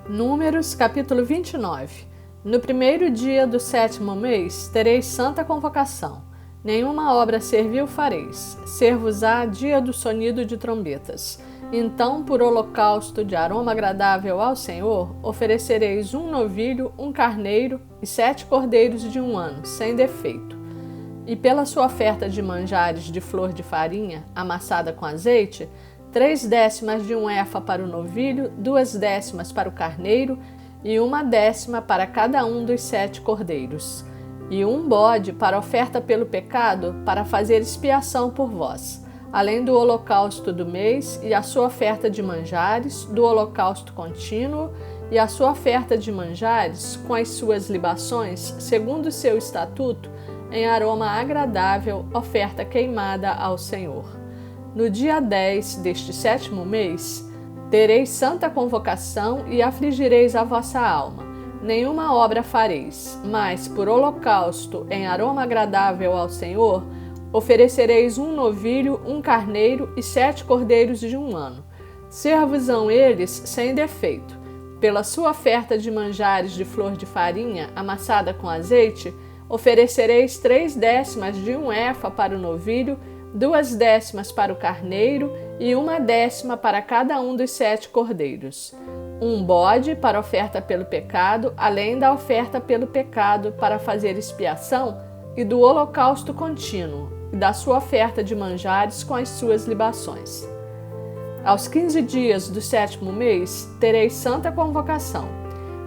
Números, capítulo 29. No primeiro dia do 7º mês, tereis santa convocação. Nenhuma obra servil fareis. Ser-vos-á dia do sonido de trombetas. Então, por holocausto de aroma agradável ao Senhor, oferecereis um novilho, um carneiro e 7 cordeiros de 1 ano, sem defeito. E pela sua oferta de manjares de flor de farinha, amassada com azeite, 3/10 de 1 efa para o novilho, 2/10 para o carneiro e 1/10 para cada um dos 7 cordeiros. E um bode para oferta pelo pecado, para fazer expiação por vós, além do holocausto do mês e a sua oferta de manjares, do holocausto contínuo e a sua oferta de manjares, com as suas libações, segundo o seu estatuto, em aroma agradável, oferta queimada ao Senhor. No dia 10 deste 7º mês, tereis santa convocação e afligireis a vossa alma. Nenhuma obra fareis, mas por holocausto em aroma agradável ao Senhor, oferecereis um novilho, um carneiro e 7 cordeiros de 1 ano. Ser-vos-ão eles sem defeito. Pela sua oferta de manjares de flor de farinha amassada com azeite, oferecereis 3/10 de 1 efa para o novilho, 2/10 para o carneiro e 1/10 para cada um dos 7 cordeiros. Um bode para oferta pelo pecado, além da oferta pelo pecado para fazer expiação, e do holocausto contínuo, e da sua oferta de manjares com as suas libações. Aos 15 dias do 7º mês, tereis santa convocação.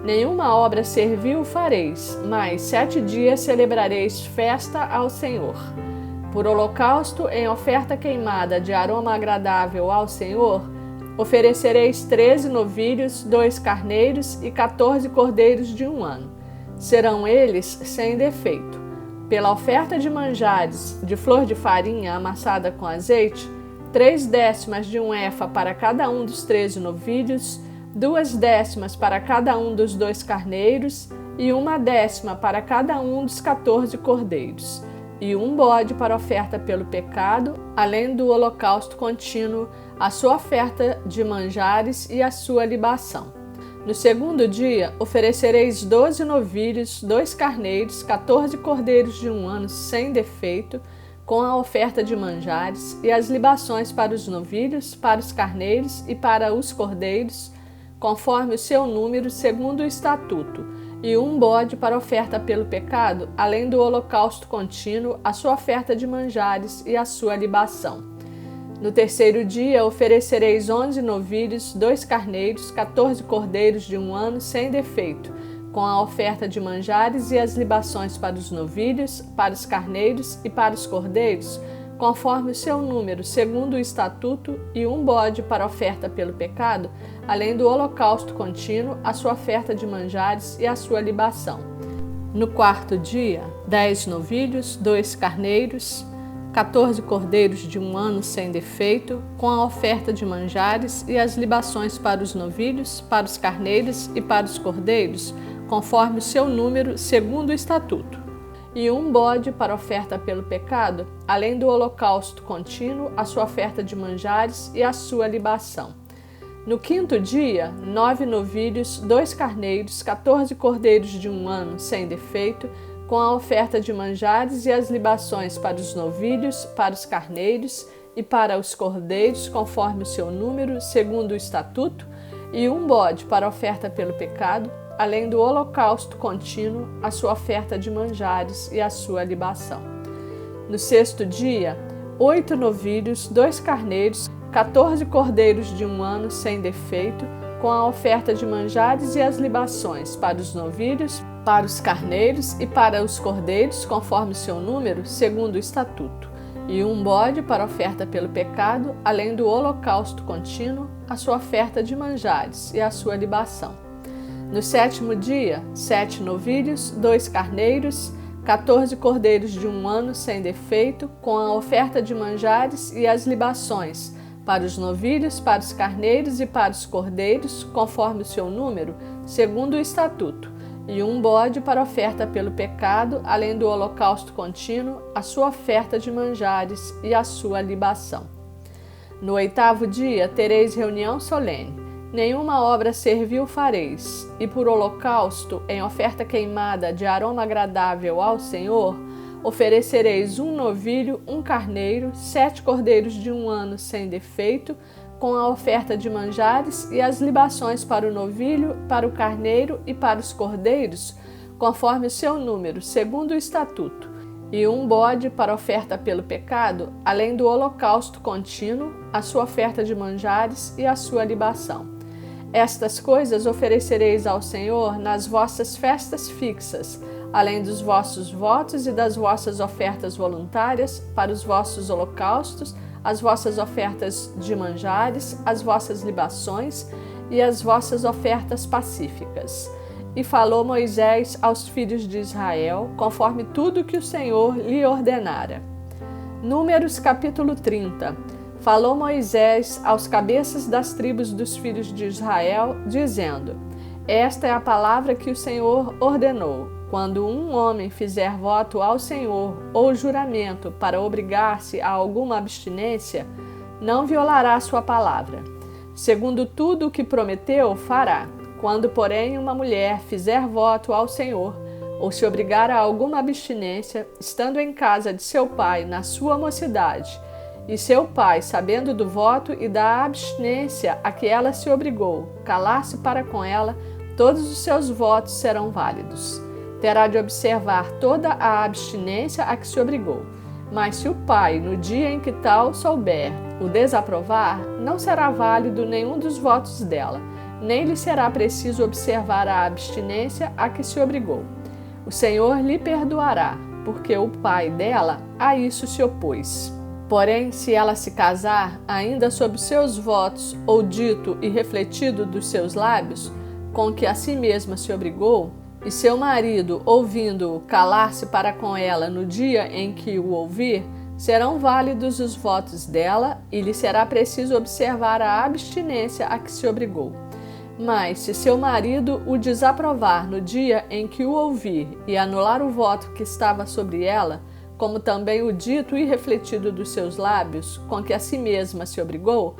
Nenhuma obra servil fareis, mas 7 dias celebrareis festa ao Senhor. Por holocausto em oferta queimada de aroma agradável ao Senhor, oferecereis 13 novilhos, 2 carneiros e 14 cordeiros de 1 ano. Serão eles sem defeito. Pela oferta de manjares de flor de farinha amassada com azeite, 3/10 de 1 efa para cada um dos 13 novilhos, 2/10 para cada um dos 2 carneiros e 1/10 para cada um dos 14 cordeiros. E um bode para oferta pelo pecado, além do holocausto contínuo, a sua oferta de manjares e a sua libação. No segundo dia, oferecereis 12 novilhos, 2 carneiros, 14 cordeiros de 1 ano sem defeito, com a oferta de manjares e as libações para os novilhos, para os carneiros e para os cordeiros, conforme o seu número, segundo o estatuto, e um bode para oferta pelo pecado, além do holocausto contínuo, a sua oferta de manjares e a sua libação. No terceiro dia, oferecereis 11 novilhos, 2 carneiros, 14 cordeiros de 1 ano sem defeito, com a oferta de manjares e as libações para os novilhos, para os carneiros e para os cordeiros, conforme o seu número, segundo o estatuto, e um bode para oferta pelo pecado, além do holocausto contínuo, a sua oferta de manjares e a sua libação. No quarto dia, 10 novilhos, 2 carneiros, 14 cordeiros de 1 ano sem defeito, com a oferta de manjares e as libações para os novilhos, para os carneiros e para os cordeiros, conforme o seu número, segundo o estatuto. E um bode para oferta pelo pecado, além do holocausto contínuo, a sua oferta de manjares e a sua libação. No quinto dia, 9 novilhos, 2 carneiros, 14 cordeiros de 1 ano sem defeito, com a oferta de manjares e as libações para os novilhos, para os carneiros e para os cordeiros, conforme o seu número, segundo o estatuto, e um bode para oferta pelo pecado, além do holocausto contínuo, a sua oferta de manjares e a sua libação. No sexto dia, 8 novilhos, 2 carneiros, 14 cordeiros de 1 ano sem defeito, com a oferta de manjares e as libações para os novilhos, para os carneiros e para os cordeiros, conforme o seu número, segundo o estatuto. E um bode para oferta pelo pecado, além do holocausto contínuo, a sua oferta de manjares e a sua libação. No sétimo dia, 7 novilhos, 2 carneiros, 14 cordeiros de 1 ano sem defeito, com a oferta de manjares e as libações, para os novilhos, para os carneiros e para os cordeiros, conforme o seu número, segundo o estatuto, e um bode para oferta pelo pecado, além do holocausto contínuo, a sua oferta de manjares e a sua libação. No 8º dia tereis reunião solene. nenhuma obra servil fareis, e por holocausto, em oferta queimada de aroma agradável ao Senhor, oferecereis um novilho, um carneiro, 7 cordeiros de 1 ano sem defeito, com a oferta de manjares e as libações para o novilho, para o carneiro e para os cordeiros, conforme o seu número, segundo o estatuto, e um bode para oferta pelo pecado, além do holocausto contínuo, a sua oferta de manjares e a sua libação. Estas coisas oferecereis ao Senhor nas vossas festas fixas, além dos vossos votos e das vossas ofertas voluntárias, para os vossos holocaustos, as vossas ofertas de manjares, as vossas libações e as vossas ofertas pacíficas. E falou Moisés aos filhos de Israel, conforme tudo que o Senhor lhe ordenara. Números capítulo 30. Falou Moisés aos cabeças das tribos dos filhos de Israel, dizendo: Esta é a palavra que o Senhor ordenou. Quando um homem fizer voto ao Senhor ou juramento para obrigar-se a alguma abstinência, não violará sua palavra. Segundo tudo o que prometeu, fará. Quando, porém, uma mulher fizer voto ao Senhor, ou se obrigar a alguma abstinência, estando em casa de seu pai na sua mocidade, e seu pai, sabendo do voto e da abstinência a que ela se obrigou, calar-se para com ela, todos os seus votos serão válidos. Terá de observar toda a abstinência a que se obrigou. Mas se o pai, no dia em que tal souber, o desaprovar, não será válido nenhum dos votos dela, nem lhe será preciso observar a abstinência a que se obrigou. O Senhor lhe perdoará, porque o pai dela a isso se opôs. Porém, se ela se casar, ainda sob seus votos, ou dito e refletido dos seus lábios, com que a si mesma se obrigou, e seu marido, ouvindo-o, calar-se para com ela no dia em que o ouvir, serão válidos os votos dela, e lhe será preciso observar a abstinência a que se obrigou. Mas, se seu marido o desaprovar no dia em que o ouvir e anular o voto que estava sobre ela, como também o dito e refletido dos seus lábios, com que a si mesma se obrigou,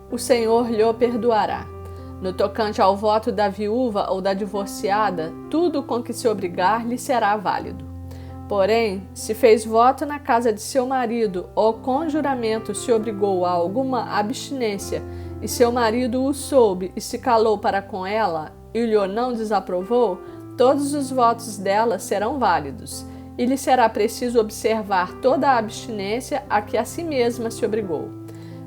o Senhor lhe o perdoará. No tocante ao voto da viúva ou da divorciada, tudo com que se obrigar lhe será válido. Porém, se fez voto na casa de seu marido ou com juramento se obrigou a alguma abstinência, e seu marido o soube e se calou para com ela, e lhe não desaprovou, todos os votos dela serão válidos, e lhe será preciso observar toda a abstinência a que a si mesma se obrigou.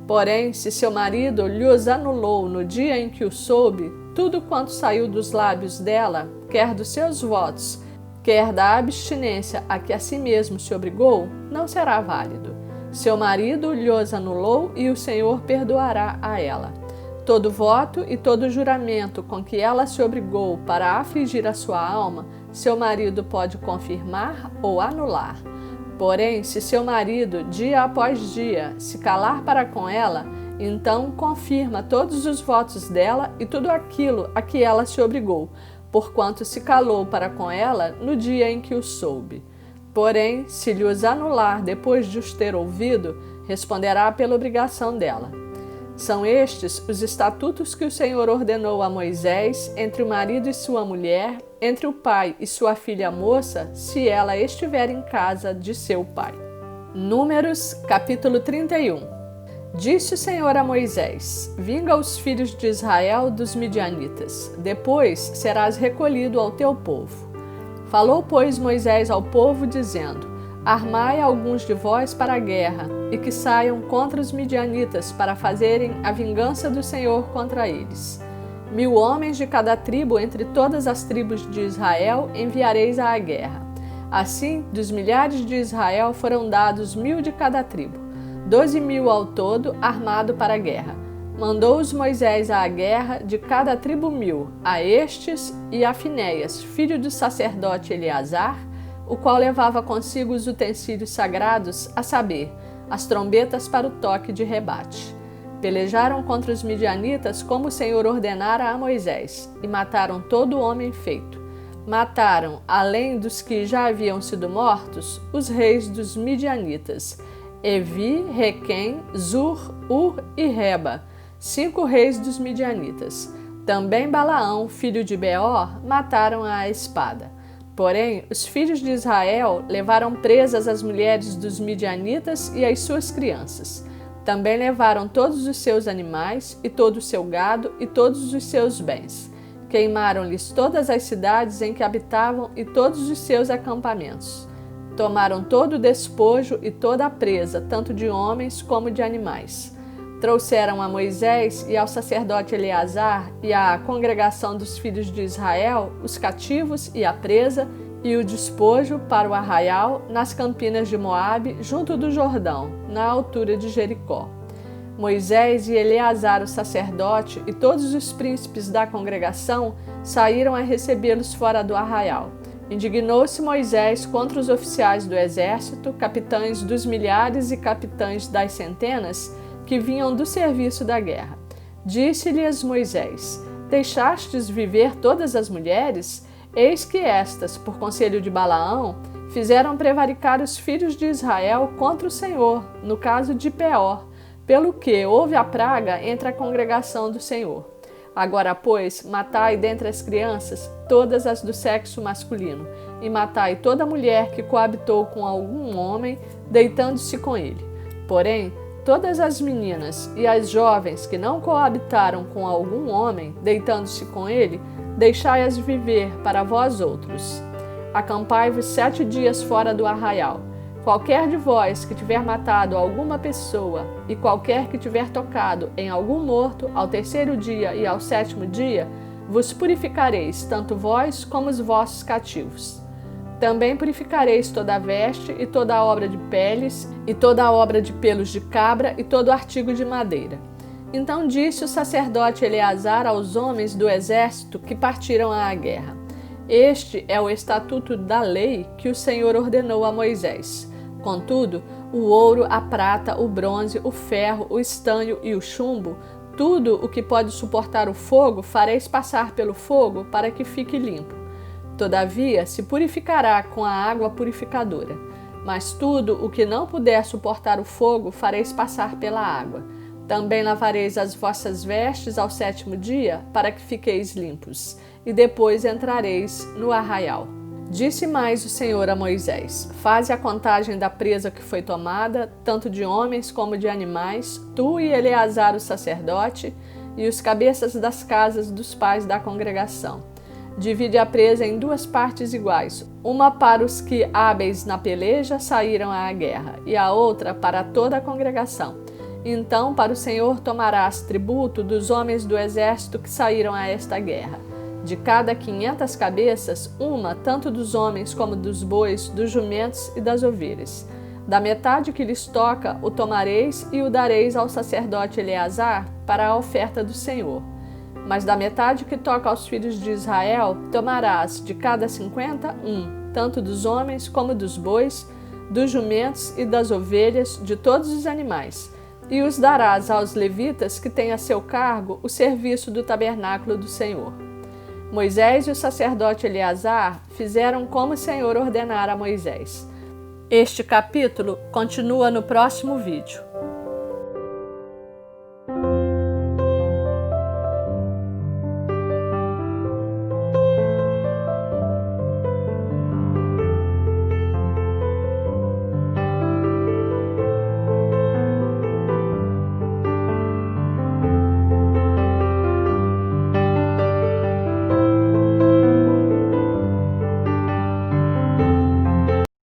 Porém, se seu marido lhos anulou no dia em que o soube, tudo quanto saiu dos lábios dela, quer dos seus votos, quer da abstinência a que a si mesmo se obrigou, não será válido. Seu marido lhos anulou e o Senhor perdoará a ela. Todo voto e todo juramento com que ela se obrigou para afligir a sua alma, seu marido pode confirmar ou anular. Porém, se seu marido, dia após dia, se calar para com ela, então confirma todos os votos dela e tudo aquilo a que ela se obrigou, porquanto se calou para com ela no dia em que o soube. Porém, se lhos anular depois de os ter ouvido, responderá pela obrigação dela. São estes os estatutos que o Senhor ordenou a Moisés entre o marido e sua mulher, entre o pai e sua filha moça, se ela estiver em casa de seu pai. Números, capítulo 31. Disse o Senhor a Moisés: Vinga os filhos de Israel dos midianitas, depois serás recolhido ao teu povo. Falou, pois, Moisés ao povo, dizendo: Armai alguns de vós para a guerra, e que saiam contra os midianitas para fazerem a vingança do Senhor contra eles. 1000 homens de cada tribo entre todas as tribos de Israel enviareis à guerra. Assim, dos milhares de Israel foram dados 1000 de cada tribo, 12.000 ao todo, armado para a guerra. Mandou-os Moisés à guerra de cada tribo 1000, a estes e a Finéias, filho do sacerdote Eleazar, o qual levava consigo os utensílios sagrados, a saber, as trombetas para o toque de rebate. Pelejaram contra os midianitas como o Senhor ordenara a Moisés, e mataram todo o homem feito. Mataram, além dos que já haviam sido mortos, os reis dos midianitas, Evi, Requem, Zur, Ur e Reba, 5 reis dos midianitas. Também Balaão, filho de Beor, mataram à espada. Porém, os filhos de Israel levaram presas as mulheres dos midianitas e as suas crianças. Também levaram todos os seus animais, e todo o seu gado, e todos os seus bens. Queimaram-lhes todas as cidades em que habitavam e todos os seus acampamentos. Tomaram todo o despojo e toda a presa, tanto de homens como de animais. Trouxeram a Moisés e ao sacerdote Eleazar e à congregação dos filhos de Israel os cativos e a presa e o despojo para o arraial nas campinas de Moabe, junto do Jordão, na altura de Jericó. Moisés e Eleazar, o sacerdote, e todos os príncipes da congregação saíram a recebê-los fora do arraial. Indignou-se Moisés contra os oficiais do exército, capitães dos milhares e capitães das centenas, que vinham do serviço da guerra. Disse-lhes Moisés: Deixastes viver todas as mulheres? Eis que estas, por conselho de Balaão, fizeram prevaricar os filhos de Israel contra o Senhor, no caso de Peor, pelo que houve a praga entre a congregação do Senhor. Agora, pois, matai dentre as crianças todas as do sexo masculino, e matai toda mulher que coabitou com algum homem, deitando-se com ele. Porém, todas as meninas e as jovens que não coabitaram com algum homem, deitando-se com ele, deixai-as viver para vós outros. Acampai-vos 7 dias fora do arraial. Qualquer de vós que tiver matado alguma pessoa, e qualquer que tiver tocado em algum morto, ao 3º dia e ao 7º dia, vos purificareis, tanto vós como os vossos cativos. Também purificareis toda a veste, e toda a obra de peles, e toda a obra de pelos de cabra, e todo artigo de madeira. Então disse o sacerdote Eleazar aos homens do exército que partiram à guerra: Este é o estatuto da lei que o Senhor ordenou a Moisés. Contudo, o ouro, a prata, o bronze, o ferro, o estanho e o chumbo, tudo o que pode suportar o fogo, fareis passar pelo fogo para que fique limpo. Todavia, se purificará com a água purificadora. Mas tudo o que não puder suportar o fogo, fareis passar pela água. Também lavareis as vossas vestes ao 7º dia, para que fiqueis limpos, e depois entrareis no arraial. Disse mais o Senhor a Moisés: Faze a contagem da presa que foi tomada, tanto de homens como de animais, tu e Eleazar o sacerdote, e os cabeças das casas dos pais da congregação. Divide a presa em 2 partes iguais, uma para os que, hábeis na peleja, saíram à guerra, e a outra para toda a congregação. Então, para o Senhor tomarás tributo dos homens do exército que saíram a esta guerra. De cada 500 cabeças, uma, tanto dos homens como dos bois, dos jumentos e das ovelhas. Da metade que lhes toca, o tomareis e o dareis ao sacerdote Eleazar para a oferta do Senhor. Mas da metade que toca aos filhos de Israel, tomarás de cada 50 tanto dos homens como dos bois, dos jumentos e das ovelhas, de todos os animais, e os darás aos levitas que têm a seu cargo o serviço do tabernáculo do Senhor. Moisés e o sacerdote Eleazar fizeram como o Senhor ordenara a Moisés. Este capítulo continua no próximo vídeo.